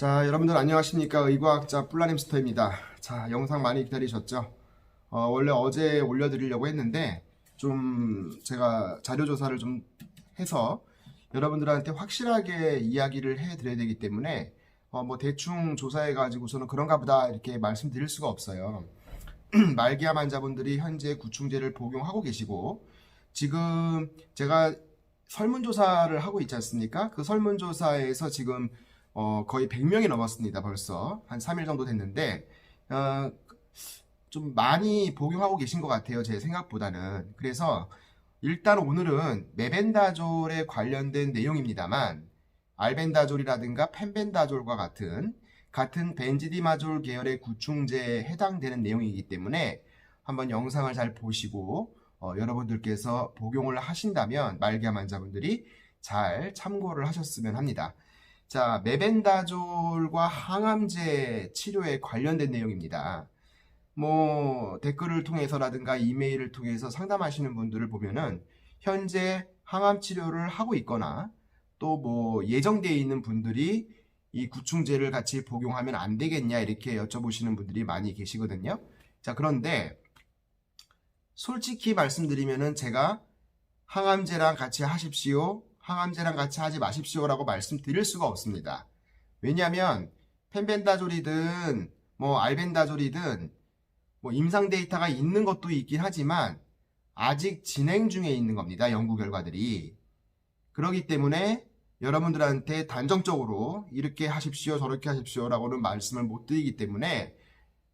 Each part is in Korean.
자, 여러분들 안녕하십니까? 의과학자 뿔라님스터입니다. 자, 영상 많이 기다리셨죠? 원래 어제 올려드리려고 했는데 좀 제가 자료조사를 좀 해서 여러분들한테 확실하게 이야기를 해드려야 되기 때문에 뭐 대충 조사해가지고서는 그런가 보다 이렇게 말씀드릴 수가 없어요. 말기암 환자분들이 현재 구충제를 복용하고 계시고, 지금 제가 설문조사를 하고 있지 않습니까? 그 설문조사에서 지금 거의 100명이 넘었습니다. 벌써 한 3일 정도 됐는데 좀 많이 복용하고 계신 것 같아요. 제 생각보다는. 그래서 일단 오늘은 메벤다졸에 관련된 내용입니다만, 알벤다졸이라든가 펜벤다졸과 같은 벤지디마졸 계열의 구충제에 해당되는 내용이기 때문에 한번 영상을 잘 보시고 여러분들께서 복용을 하신다면 말기암 환자분들이 잘 참고를 하셨으면 합니다. 자, 메벤다졸과 항암제 치료에 관련된 내용입니다. 뭐 댓글을 통해서라든가 이메일을 통해서 상담하시는 분들을 보면은 현재 항암 치료를 하고 있거나 또 뭐 예정되어 있는 분들이 이 구충제를 같이 복용하면 안 되겠냐 이렇게 여쭤보시는 분들이 많이 계시거든요. 자, 그런데 솔직히 말씀드리면은 제가 항암제랑 같이 하십시오, 항암제랑 같이 하지 마십시오라고 말씀드릴 수가 없습니다. 왜냐하면 펜벤다졸이든 뭐 알벤다졸이든 뭐 임상 데이터가 있는 것도 있긴 하지만 아직 진행 중에 있는 겁니다. 연구 결과들이. 그렇기 때문에 여러분들한테 단정적으로 이렇게 하십시오, 저렇게 하십시오라고는 말씀을 못 드리기 때문에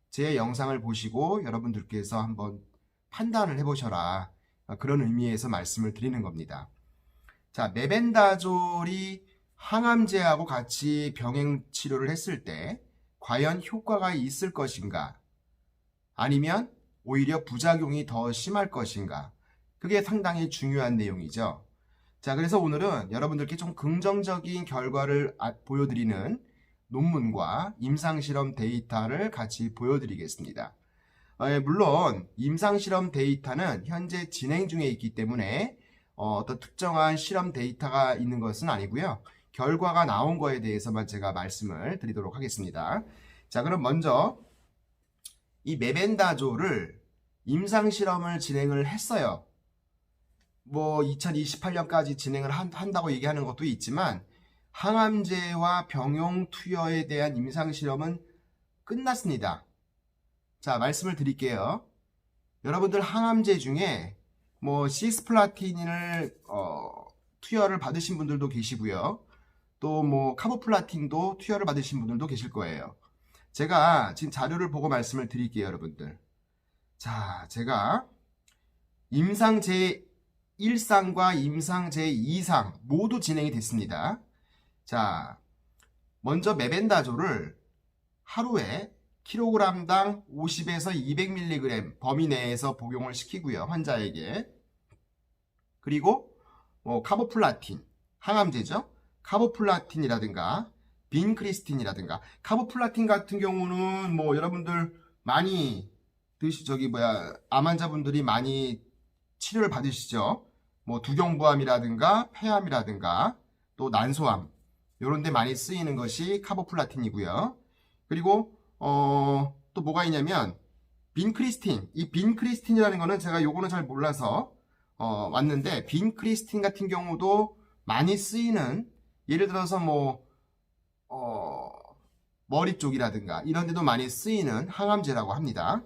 제 영상을 보시고 여러분들께서 한번 판단을 해보셔라, 그런 의미에서 말씀을 드리는 겁니다. 자, 메벤다졸이 항암제하고 같이 병행 치료를 했을 때 과연 효과가 있을 것인가, 아니면 오히려 부작용이 더 심할 것인가, 그게 상당히 중요한 내용이죠. 자, 그래서 오늘은 여러분들께 좀 긍정적인 결과를 보여드리는 논문과 임상실험 데이터를 같이 보여드리겠습니다. 물론 임상실험 데이터는 현재 진행 중에 있기 때문에 어떤 특정한 실험 데이터가 있는 것은 아니고요. 결과가 나온 거에 대해서만 제가 말씀을 드리도록 하겠습니다. 자, 그럼 먼저 이 메벤다졸을 임상실험을 진행을 했어요. 뭐 2028년까지 진행을 한다고 얘기하는 것도 있지만 항암제와 병용 투여에 대한 임상실험은 끝났습니다. 자, 말씀을 드릴게요. 여러분들 항암제 중에 뭐 시스플라틴을 투여를 받으신 분들도 계시고요. 또 뭐 카보플라틴도 투여를 받으신 분들도 계실 거예요. 제가 지금 자료를 보고 말씀을 드릴게요, 여러분들. 자, 제가 임상 제1상과 임상 제2상 모두 진행이 됐습니다. 자, 먼저 메벤다졸을 하루에 킬로그램당 50에서 200mg 범위 내에서 복용을 시키고요, 환자에게. 그리고 카보플라틴, 항암제죠. 카보플라틴이라든가 빈크리스틴이라든가, 카보플라틴 같은 경우는 뭐 여러분들 많이 암 환자분들이 많이 치료를 받으시죠. 뭐 두경부암이라든가 폐암이라든가 또 난소암, 요런 데 많이 쓰이는 것이 카보플라틴이고요. 그리고 또 뭐가 있냐면 빈크리스틴. 이 빈크리스틴이라는 거는 제가 요거는 잘 몰라서 왔는데, 빈크리스틴 같은 경우도 많이 쓰이는, 예를 들어서 뭐 머리 쪽이라든가 이런 데도 많이 쓰이는 항암제라고 합니다.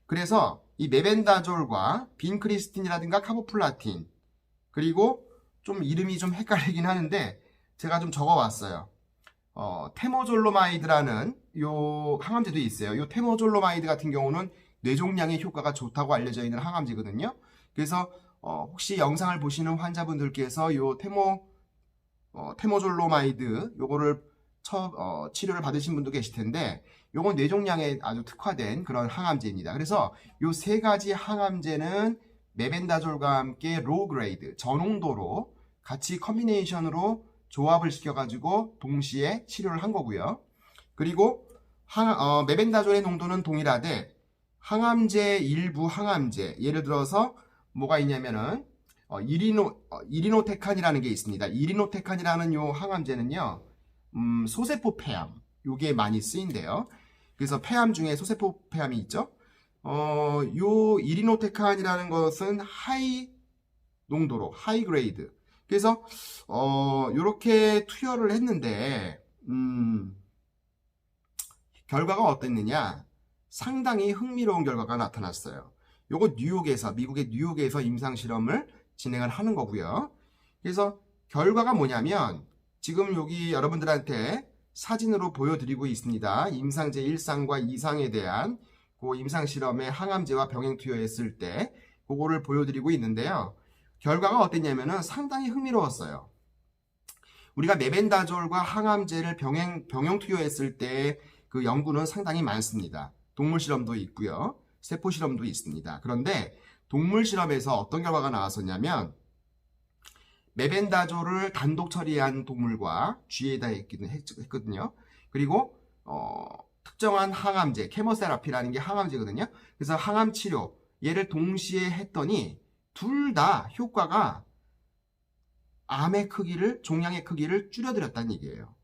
그래서 이 메벤다졸과 빈크리스틴이라든가 카보플라틴, 그리고 좀 이름이 좀 헷갈리긴 하는데 제가 좀 적어왔어요. 테모졸로마이드라는 요 항암제도 있어요. 요 테모졸로마이드 같은 경우는 뇌종양에 효과가 좋다고 알려져 있는 항암제거든요. 그래서 혹시 영상을 보시는 환자분들께서 요 테모졸로마이드 요거를 치료를 받으신 분도 계실 텐데, 요건 뇌종양에 아주 특화된 그런 항암제입니다. 그래서 요 세 가지 항암제는 메벤다졸과 함께 로우 그레이드, 저농도로 같이 컨비네이션으로 조합을 시켜가지고 동시에 치료를 한 거고요. 그리고 메벤다졸의 농도는 동일하되 항암제 일부 항암제, 예를 들어서 뭐가 있냐면은 이리노테칸이라는 게 있습니다. 이리노테칸이라는 요 항암제는요, 소세포 폐암, 요게 많이 쓰인대요. 그래서 폐암 중에 소세포 폐암이 있죠. 요 이리노테칸이라는 것은 하이 농도로, 하이 그레이드. 그래서 요렇게 투여를 했는데 결과가 어땠느냐? 상당히 흥미로운 결과가 나타났어요. 요거 뉴욕에서, 미국의 뉴욕에서 임상 실험을 진행을 하는 거고요. 그래서 결과가 뭐냐면 지금 여기 여러분들한테 사진으로 보여드리고 있습니다. 임상제 1상과 2상에 대한 그 임상 실험에 항암제와 병행 투여했을 때 그거를 보여드리고 있는데요. 결과가 어땠냐면은 상당히 흥미로웠어요. 우리가 메벤다졸과 항암제를 병행 투여했을 때 그 연구는 상당히 많습니다. 동물 실험도 있고요. 세포 실험도 있습니다. 그런데 동물 실험에서 어떤 결과가 나왔었냐면 메벤다졸을 단독 처리한 동물과 쥐에다 했거든요. 그리고 특정한 항암제, 케모세라피라는 게 항암제거든요. 그래서 항암 치료 얘를 동시에 했더니 둘 다 효과가 암의 크기를, 종양의 크기를 줄여드렸다는 얘기예요.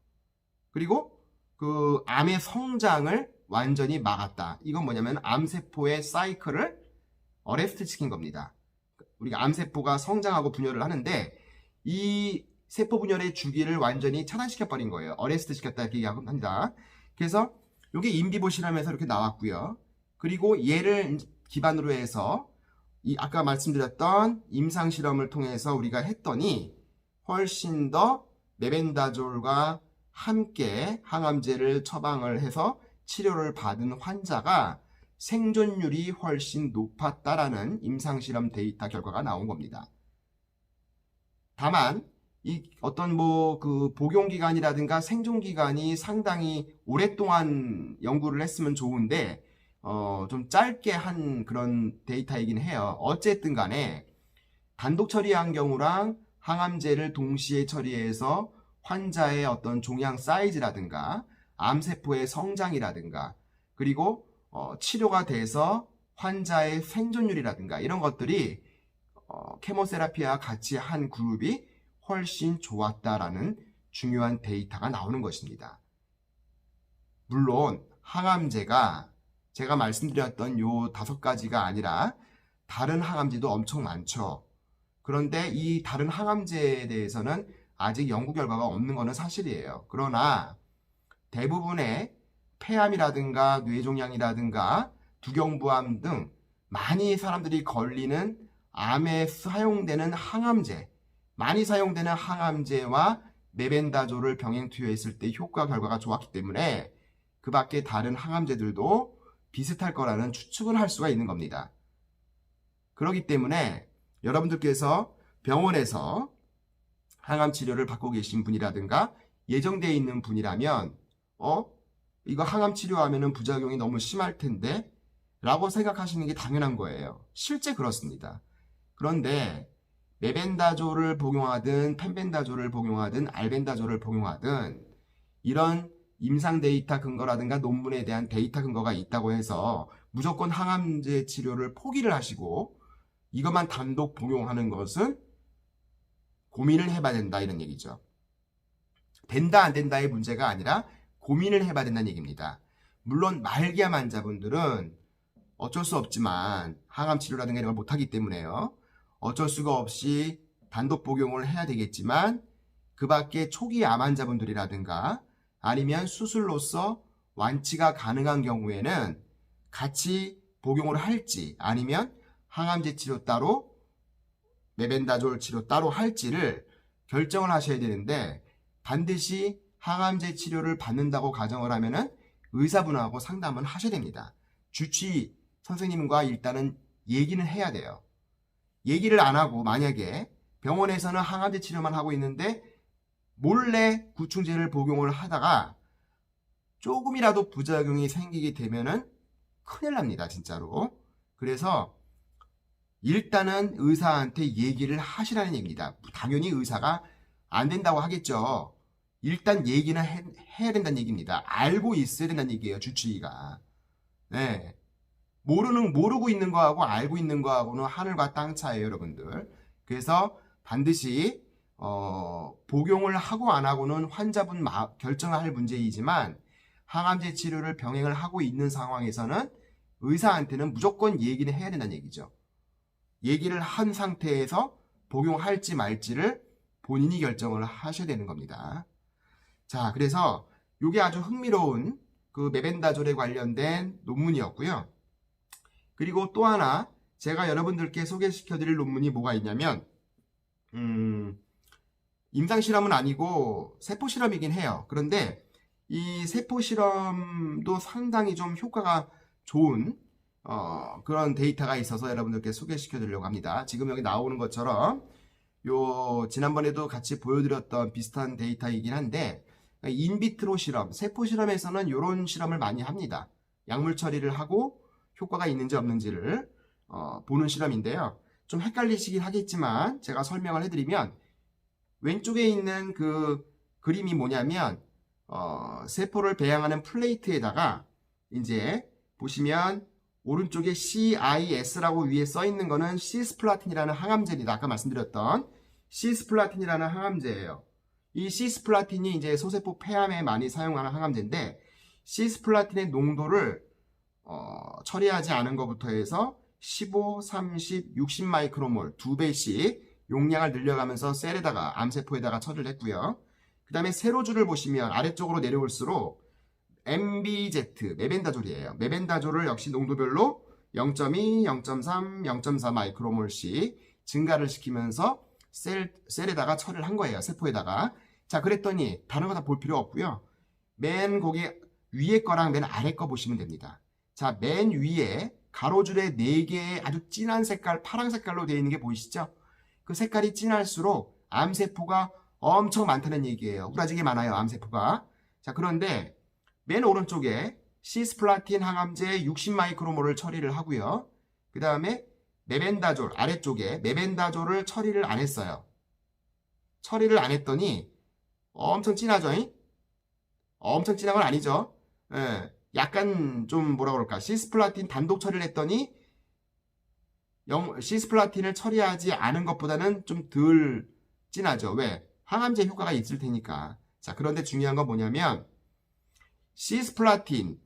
그리고 그 암의 성장을 완전히 막았다. 이건 뭐냐면 암세포의 사이클을 어레스트 시킨 겁니다. 우리가 암세포가 성장하고 분열을 하는데 이 세포 분열의 주기를 완전히 차단시켜버린 거예요. 어레스트 시켰다 이렇게 얘기합니다. 그래서 이게 인비보 실험에서 이렇게 나왔고요. 그리고 얘를 기반으로 해서 이 아까 말씀드렸던 임상 실험을 통해서 우리가 했더니 훨씬 더 메벤다졸과 함께 항암제를 처방을 해서 치료를 받은 환자가 생존율이 훨씬 높았다라는 임상실험 데이터 결과가 나온 겁니다. 다만 이 어떤 그 복용기간이라든가 생존기간이 상당히 오랫동안 연구를 했으면 좋은데 좀 짧게 한 그런 데이터이긴 해요. 어쨌든 간에 단독 처리한 경우랑 항암제를 동시에 처리해서 환자의 어떤 종양 사이즈라든가 암세포의 성장이라든가 그리고 치료가 돼서 환자의 생존율이라든가 이런 것들이 케모세라피와 같이 한 그룹이 훨씬 좋았다라는 중요한 데이터가 나오는 것입니다. 물론 항암제가 제가 말씀드렸던 요 5가지가 아니라 다른 항암제도 엄청 많죠. 그런데 이 다른 항암제에 대해서는 아직 연구 결과가 없는 것은 사실이에요. 그러나 대부분의 폐암이라든가 뇌종양이라든가 두경부암 등 많이 사람들이 걸리는 암에 사용되는 항암제, 많이 사용되는 항암제와 메벤다졸을 병행 투여했을 때 효과 결과가 좋았기 때문에 그 밖에 다른 항암제들도 비슷할 거라는 추측을 할 수가 있는 겁니다. 그렇기 때문에 여러분들께서 병원에서 항암 치료를 받고 계신 분이라든가 예정되어 있는 분이라면 이거 항암 치료하면은 부작용이 너무 심할 텐데 라고 생각하시는 게 당연한 거예요. 실제 그렇습니다. 그런데 메벤다졸을 복용하든 펜벤다졸을 복용하든 알벤다졸을 복용하든 이런 임상 데이터 근거라든가 논문에 대한 데이터 근거가 있다고 해서 무조건 항암제 치료를 포기를 하시고 이것만 단독 복용하는 것은 고민을 해봐야 된다 이런 얘기죠. 된다 안 된다의 문제가 아니라 고민을 해봐야 된다는 얘기입니다. 물론 말기암 환자분들은 어쩔 수 없지만 항암 치료라든가 이런 걸 못하기 때문에요. 어쩔 수가 없이 단독 복용을 해야 되겠지만 그 밖에 초기 암 환자분들이라든가 아니면 수술로서 완치가 가능한 경우에는 같이 복용을 할지 아니면 항암제 치료 따로 메벤다졸 치료 따로 할지를 결정을 하셔야 되는데 반드시 항암제 치료를 받는다고 가정을 하면은 의사분하고 상담을 하셔야 됩니다. 주치의 선생님과 일단은 얘기는 해야 돼요. 얘기를 안 하고 만약에 병원에서는 항암제 치료만 하고 있는데 몰래 구충제를 복용을 하다가 조금이라도 부작용이 생기게 되면은 큰일 납니다, 진짜로. 그래서 일단은 의사한테 얘기를 하시라는 얘기입니다. 당연히 의사가 안 된다고 하겠죠. 일단 얘기는 해야 된다는 얘기입니다. 알고 있어야 된다는 얘기예요, 주치의가. 네. 모르고 있는 거하고 알고 있는 거하고는 하늘과 땅 차이에요, 여러분들. 그래서 반드시 복용을 하고 안 하고는 환자분 결정할 문제이지만 항암제 치료를 병행을 하고 있는 상황에서는 의사한테는 무조건 얘기를 해야 된다는 얘기죠. 얘기를 한 상태에서 복용할지 말지를 본인이 결정을 하셔야 되는 겁니다. 자, 그래서 이게 아주 흥미로운 그 메벤다졸에 관련된 논문이었고요. 그리고 또 하나 제가 여러분들께 소개시켜드릴 논문이 뭐가 있냐면 임상실험은 아니고 세포실험이긴 해요. 그런데 이 세포실험도 상당히 좀 효과가 좋은 그런 데이터가 있어서 여러분들께 소개시켜드리려고 합니다. 지금 여기 나오는 것처럼 지난번에도 같이 보여드렸던 비슷한 데이터이긴 한데 인비트로 실험, 세포 실험에서는 이런 실험을 많이 합니다. 약물 처리를 하고 효과가 있는지 없는지를 보는 실험인데요. 좀 헷갈리시긴 하겠지만 제가 설명을 해드리면 왼쪽에 있는 그 그림이 뭐냐면 세포를 배양하는 플레이트에다가 이제 보시면 오른쪽에 CIS라고 위에 써 있는 거는 시스플라틴이라는 항암제입니다. 아까 말씀드렸던 시스플라틴이라는 항암제예요. 이 시스플라틴이 이제 소세포 폐암에 많이 사용하는 항암제인데 시스플라틴의 농도를 처리하지 않은 것부터 해서 15, 30, 60 마이크로몰 2배씩 용량을 늘려가면서 셀에다가 암세포에다가 처리를 했고요. 그 다음에 세로줄을 보시면 아래쪽으로 내려올수록 MBZ, 메벤다졸이에요. 메벤다졸을 역시 농도별로 0.2, 0.3, 0.4 마이크로몰씩 증가를 시키면서 셀에다가 처리를 한 거예요. 세포에다가. 자, 그랬더니 다른 거 다 볼 필요 없고요. 맨 거기 위에 거랑 맨 아래 거 보시면 됩니다. 자, 맨 위에 가로줄에 4개의 아주 진한 색깔, 파란 색깔로 되어 있는 게 보이시죠? 그 색깔이 진할수록 암세포가 엄청 많다는 얘기예요. 우라지게 많아요, 암세포가. 자, 그런데 맨 오른쪽에 시스플라틴 항암제 60 마이크로몰을 처리를 하고요. 그 다음에 메벤다졸 아래쪽에 메벤다졸을 처리를 안 했어요. 처리를 안 했더니 엄청 진하죠? 엄청 진한 건 아니죠. 예, 약간 좀 뭐라 그럴까 시스플라틴 단독 처리를 했더니 시스플라틴을 처리하지 않은 것보다는 좀 덜 진하죠. 왜? 항암제 효과가 있을 테니까. 자, 그런데 중요한 건 뭐냐면 시스플라틴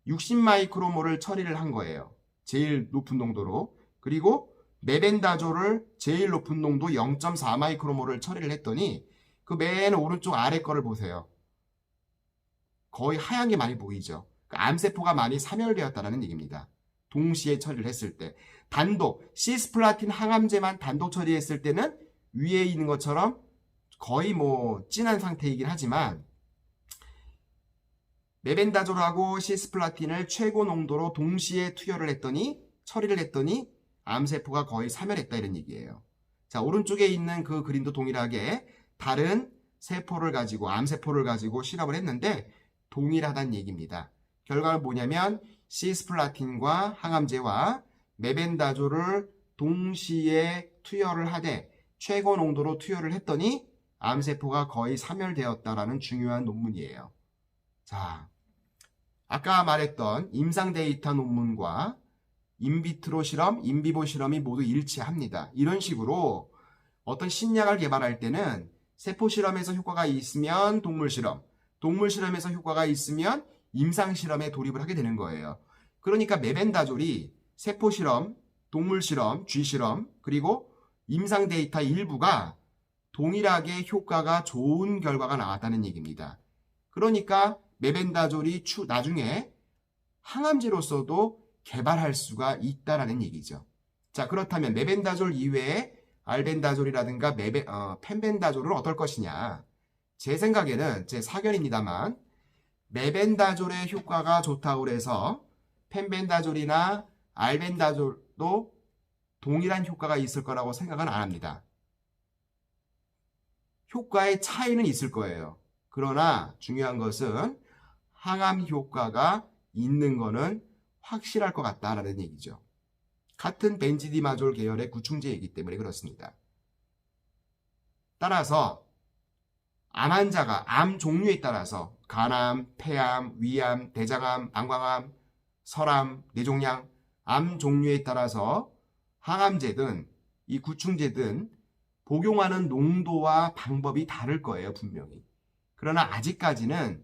60 마이크로몰을 처리를 한 거예요. 제일 높은 농도로. 그리고 메벤다졸을 제일 높은 농도 0.4 마이크로몰을 처리를 했더니 그 맨 오른쪽 아래 거를 보세요. 거의 하얀 게 많이 보이죠. 암세포가 많이 사멸되었다는 얘기입니다. 동시에 처리를 했을 때. 단독, 시스플라틴 항암제만 단독 처리했을 때는 위에 있는 것처럼 거의 뭐 진한 상태이긴 하지만 메벤다졸하고 시스플라틴을 최고 농도로 동시에 처리를 했더니 암세포가 거의 사멸했다 이런 얘기예요. 자, 오른쪽에 있는 그 그림도 동일하게 다른 세포를 가지고 암세포를 가지고 실험을 했는데 동일하다는 얘기입니다. 결과는 뭐냐면 시스플라틴과 항암제와 메벤다졸을 동시에 투여를 하되 최고 농도로 투여를 했더니 암세포가 거의 사멸되었다라는 중요한 논문이에요. 자, 아까 말했던 임상 데이터 논문과 인비트로 실험, 인비보 실험이 모두 일치합니다. 이런 식으로 어떤 신약을 개발할 때는 세포 실험에서 효과가 있으면 동물 실험, 동물 실험에서 효과가 있으면 임상 실험에 돌입을 하게 되는 거예요. 그러니까 메벤다졸이 세포 실험, 동물 실험, 쥐 실험, 그리고 임상 데이터 일부가 동일하게 효과가 좋은 결과가 나왔다는 얘기입니다. 그러니까 메벤다졸이 나중에 항암제로서도 개발할 수가 있다라는 얘기죠. 자, 그렇다면 메벤다졸 이외에 알벤다졸이라든가 펜벤다졸은 어떨 것이냐. 제 생각에는 제 사견입니다만 메벤다졸의 효과가 좋다고 해서 펜벤다졸이나 알벤다졸도 동일한 효과가 있을 거라고 생각은 안 합니다. 효과의 차이는 있을 거예요. 그러나 중요한 것은 항암 효과가 있는 거는 확실할 것 같다라는 얘기죠. 같은 벤지디마졸 계열의 구충제이기 때문에 그렇습니다. 따라서 암 환자가 암 종류에 따라서 간암, 폐암, 위암, 대장암, 방광암, 설암, 뇌종양, 암 종류에 따라서 항암제든 이 구충제든 복용하는 농도와 방법이 다를 거예요, 분명히. 그러나 아직까지는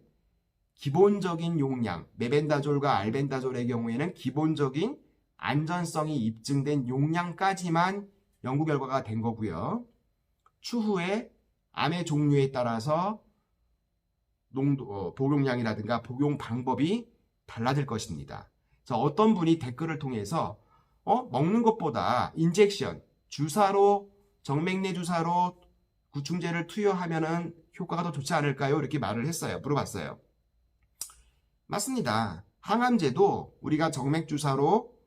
기본적인 용량, 메벤다졸과 알벤다졸의 경우에는 기본적인 안전성이 입증된 용량까지만 연구 결과가 된 거고요. 추후에 암의 종류에 따라서 복용량이라든가 복용 방법이 달라질 것입니다. 그래서 어떤 분이 댓글을 통해서 먹는 것보다 인젝션, 주사로 정맥내 주사로 구충제를 투여하면은 효과가 더 좋지 않을까요? 이렇게 말을 했어요. 물어봤어요. 맞습니다. 항암제도 우리가 정맥 주사로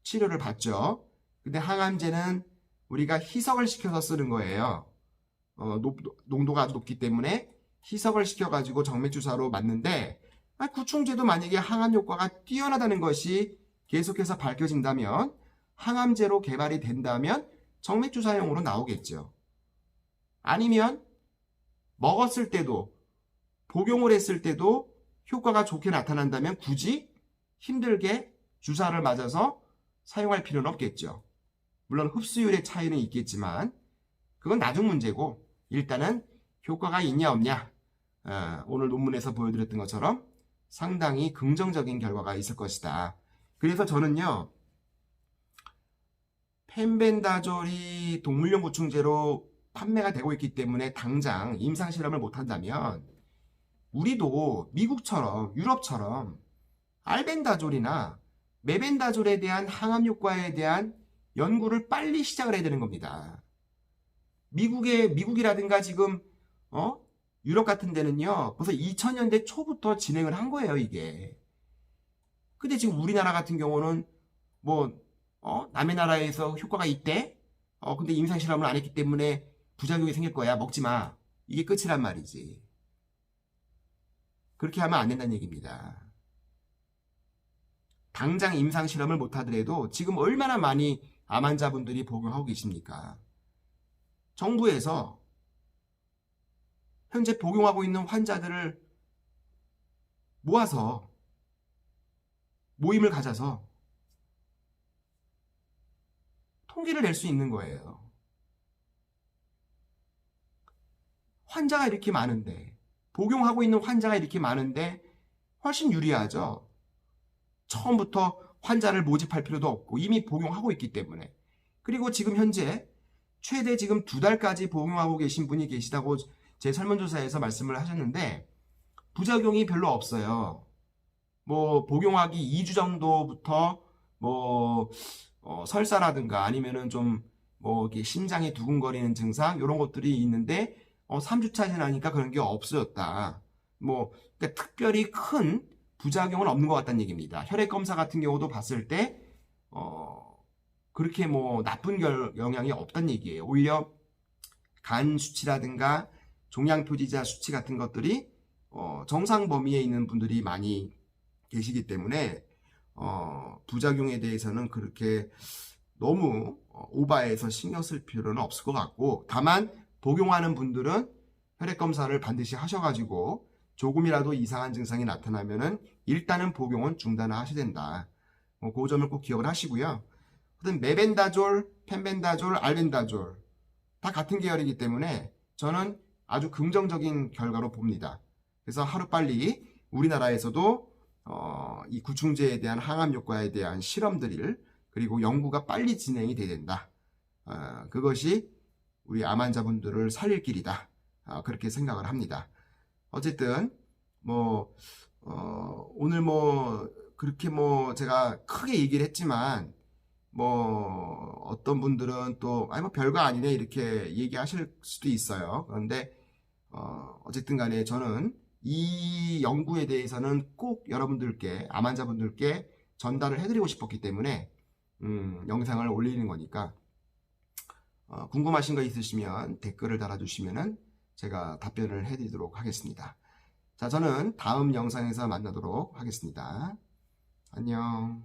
치료를 받죠. 근데 항암제는 우리가 희석을 시켜서 쓰는 거예요. 농도가 아주 높기 때문에 희석을 시켜가지고 정맥 주사로 맞는데, 구충제도 만약에 항암 효과가 뛰어나다는 것이 계속해서 밝혀진다면, 항암제로 개발이 된다면 정맥 주사용으로 나오겠죠. 아니면 먹었을 때도, 복용을 했을 때도 효과가 좋게 나타난다면 굳이 힘들게 주사를 맞아서 사용할 필요는 없겠죠. 물론 흡수율의 차이는 있겠지만 그건 나중 문제고, 일단은 효과가 있냐 없냐, 오늘 논문에서 보여드렸던 것처럼 상당히 긍정적인 결과가 있을 것이다. 그래서 저는요, 펜벤다졸이 동물용 구충제로 판매가 되고 있기 때문에 당장 임상실험을 못한다면 우리도 미국처럼 유럽처럼 알벤다졸이나 메벤다졸에 대한 항암 효과에 대한 연구를 빨리 시작을 해야 되는 겁니다. 미국이라든가 지금 유럽 같은 데는요, 벌써 2000년대 초부터 진행을 한 거예요, 이게. 근데 지금 우리나라 같은 경우는 남의 나라에서 효과가 있대? 근데 임상실험을 안 했기 때문에 부작용이 생길 거야, 먹지 마. 이게 끝이란 말이지. 그렇게 하면 안 된다는 얘기입니다. 당장 임상실험을 못 하더라도 지금 얼마나 많이 암 환자분들이 복용하고 계십니까? 정부에서 현재 복용하고 있는 환자들을 모아서 모임을 가져서 통계를 낼 수 있는 거예요. 환자가 이렇게 많은데, 복용하고 있는 환자가 이렇게 많은데 훨씬 유리하죠. 처음부터 환자를 모집할 필요도 없고 이미 복용하고 있기 때문에. 그리고 지금 현재 최대 지금 2달까지 복용하고 계신 분이 계시다고 제 설문조사에서 말씀을 하셨는데 부작용이 별로 없어요. 복용하기 2주 정도부터 설사라든가 아니면은 좀 이렇게 심장이 두근거리는 증상 이런 것들이 있는데 3주차 지나니까 그런 게 없어졌다. 그러니까 특별히 큰 부작용은 없는 것 같다는 얘기입니다. 혈액 검사 같은 경우도 봤을 때 그렇게 나쁜 영향이 없다는 얘기예요. 오히려 간 수치라든가 종양 표지자 수치 같은 것들이 정상 범위에 있는 분들이 많이 계시기 때문에 부작용에 대해서는 그렇게 너무 오버해서 신경 쓸 필요는 없을 것 같고, 다만 복용하는 분들은 혈액 검사를 반드시 하셔가지고 조금이라도 이상한 증상이 나타나면은 일단은 복용은 중단을 하셔야 된다. 그 점을 꼭 기억을 하시고요. 하여튼 메벤다졸, 펜벤다졸, 알벤다졸 다 같은 계열이기 때문에 저는 아주 긍정적인 결과로 봅니다. 그래서 하루빨리 우리나라에서도 이 구충제에 대한 항암 효과에 대한 실험들 그리고 연구가 빨리 진행이 돼야 된다. 그것이 우리 암 환자분들을 살릴 길이다. 그렇게 생각을 합니다. 어쨌든 오늘 그렇게 제가 크게 얘기를 했지만 어떤 분들은 또 별거 아니네 이렇게 얘기하실 수도 있어요. 그런데 어쨌든 간에 저는 이 연구에 대해서는 꼭 여러분들께, 암 환자분들께 전달을 해드리고 싶었기 때문에 영상을 올리는 거니까 궁금하신 거 있으시면 댓글을 달아주시면 제가 답변을 해드리도록 하겠습니다. 자, 저는 다음 영상에서 만나도록 하겠습니다. 안녕.